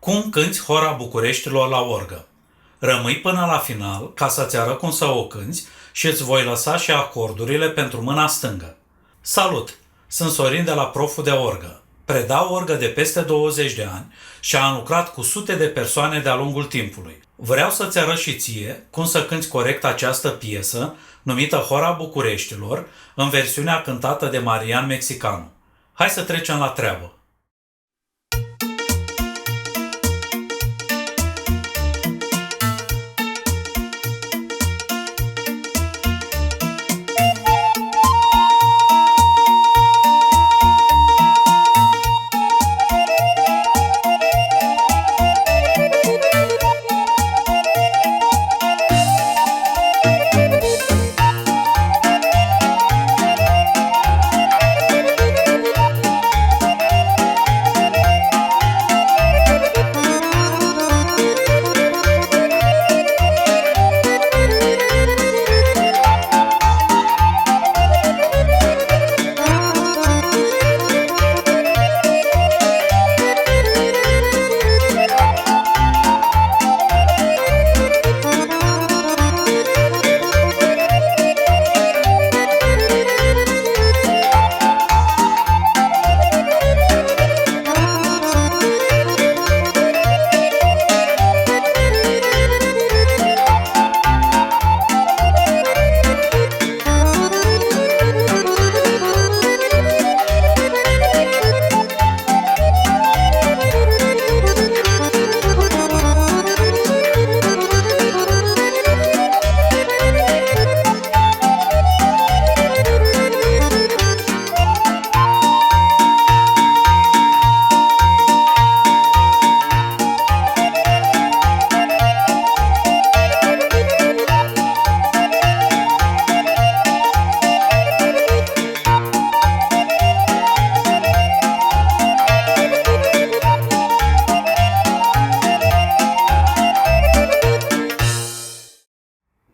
Cum cânti Hora Bucureștilor la Orga? Rămâi până la final ca să-ți arăt cum să o cânti și îți voi lăsa și acordurile pentru mâna stângă. Salut! Sunt Sorin de la Proful de Orga. Predau orgă de peste 20 de ani și am lucrat cu sute de persoane de-a lungul timpului. Vreau să-ți arăt și ție cum să cânti corect această piesă, numită Hora Bucureștilor, în versiunea cântată de Marian Mexicanu. Hai să trecem la treabă!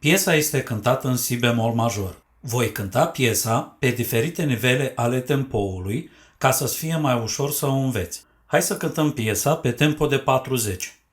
Piesa este cântată în si bemol major. Voi cânta piesa pe diferite nivele ale tempoului ca să-ți fie mai ușor să o înveți. Hai să cântăm piesa pe tempo de 40.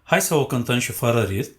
Hai să o cântăm și fără ritm.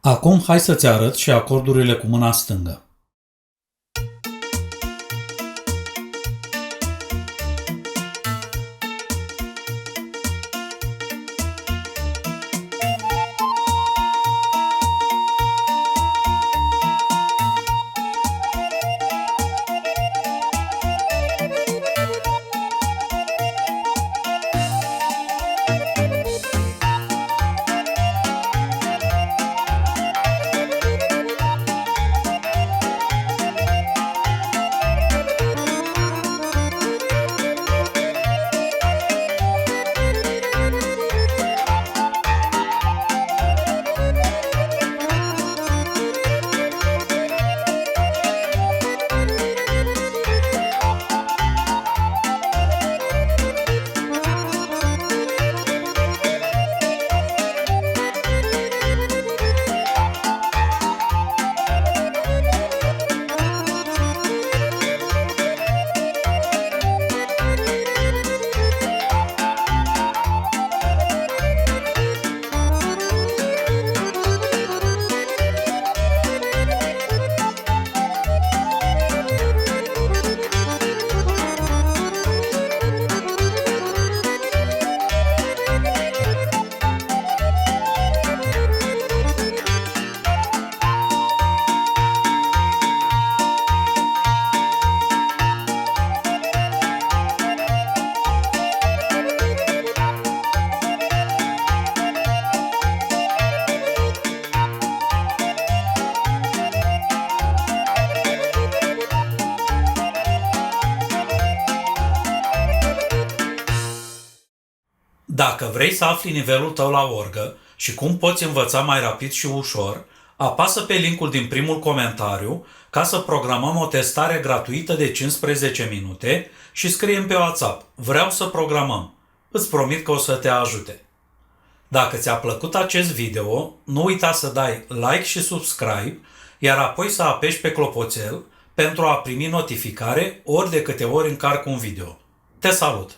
Acum hai să-ți arăt și acordurile cu mâna stângă. Dacă vrei să afli nivelul tău la orgă și cum poți învăța mai rapid și ușor, apasă pe linkul din primul comentariu ca să programăm o testare gratuită de 15 minute și scrie-mi pe WhatsApp: vreau să programăm. Îți promit că o să te ajute. Dacă ți-a plăcut acest video, nu uita să dai like și subscribe, iar apoi să apeși pe clopoțel pentru a primi notificare ori de câte ori încarc un video. Te salut!